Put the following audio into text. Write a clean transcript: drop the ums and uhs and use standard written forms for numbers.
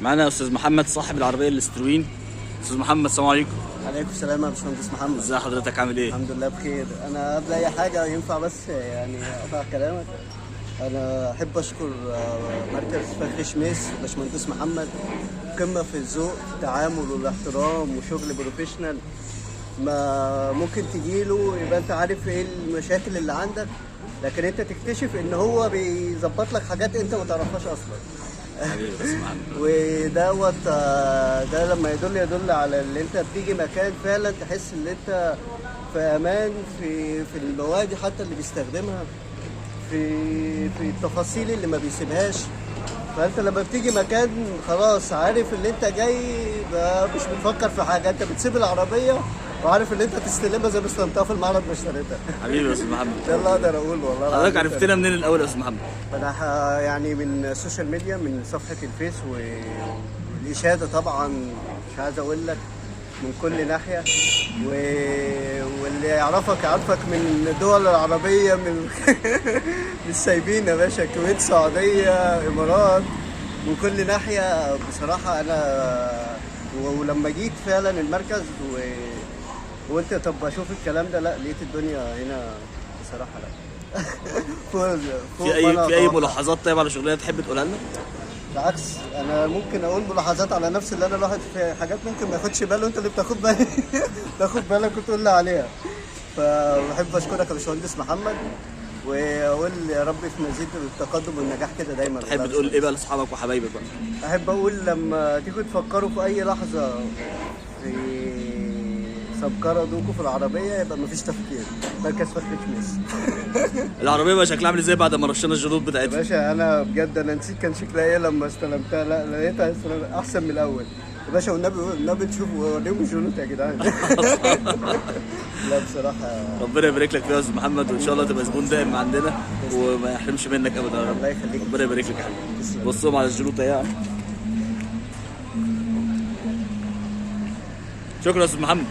معانا استاذ محمد صاحب العربيه الاستروين. استاذ محمد السلام عليكم. عليكم السلام يا باشمهندس محمد. ازي حضرتك عامل ايه؟ الحمد لله بخير. انا قبل اي حاجه ينفع بس يعني اقطع كلامك؟ انا احب اشكر مركز فخر شميس باشمهندس محمد، قمه في الذوق في التعامل والاحترام وشغل بروفيشنال. ما ممكن تجيله يبقى انت عارف ايه المشاكل اللي عندك، لكن انت تكتشف ان هو بيظبط لك حاجات انت ما تعرفهاش اصلا. ودوت ده لما يدل على اللي انت بتيجي مكان فعلا تحس ان انت في امان في المواد حتى اللي بيستخدمها، في التفاصيل اللي ما بيسيبهاش. فانت لما بتيجي مكان خلاص عارف ان انت جاي مش بتفكر في حاجه، انت بتسيب العربيه وعارف ان انت تستلمها زي ما استلمتها في المعرض ما اشتريتها. حبيبي يا استاذ محمد. ده اللي اقدر اقوله والله. حضرتك عرفتنا منين الاول يا استاذ محمد؟ انا يعني من السوشيال ميديا، من صفحه الفيس، والاشاده طبعا مش عايز اقول لك من كل ناحيه، واللي يعرفك عارفك من الدول العربيه، مش سايبين يا باشا، الكويت، السعوديه، امارات، من كل ناحيه. بصراحه انا ولما جيت فعلا المركز وقلت طب اشوف الكلام ده، لا لقيت الدنيا هنا بصراحه لا. في اي ملاحظات طيب على شغلنا تحب تقولها لنا؟ بالعكس، انا ممكن اقول ملاحظات على نفسي، اللي انا الواحد في حاجات ممكن ما ياخدش باله، انت اللي بتاخد بالك تاخد بالك وتقول لي عليها. فبحب اشكرك يا باشمهندس محمد، واقول يا رب في مزيد التقدم والنجاح كده دايما. تحب تقول ايه بقى لاصحابك وحبايبك بقى؟ احب اقول لما تيجوا تفكروا في اي لحظه في سمكرة دوكو في العربيه يبقى مفيش تفكير، مركز فخر شميس. العربيه بقى شكلها عامل ازاي بعد ما رشينا الجلود يا بتاعتها؟ باشا انا بجد انا نسيت كان شكلها ايه لما استلمتها، لا لقيتها احسن من الاول يا باشا. والنبي تشوفوا وريهم الجلود يا جدعان. لا بصراحه ربنا يبارك لك فيها يا استاذ محمد، وان شاء الله تبقى زبون دائم عندنا وما يحرمش منك ابدا يا رب. الله يخليك. ربنا يبارك لك يا حبيبي. بصوا على الجلود اهي. شكرا يا استاذ محمد.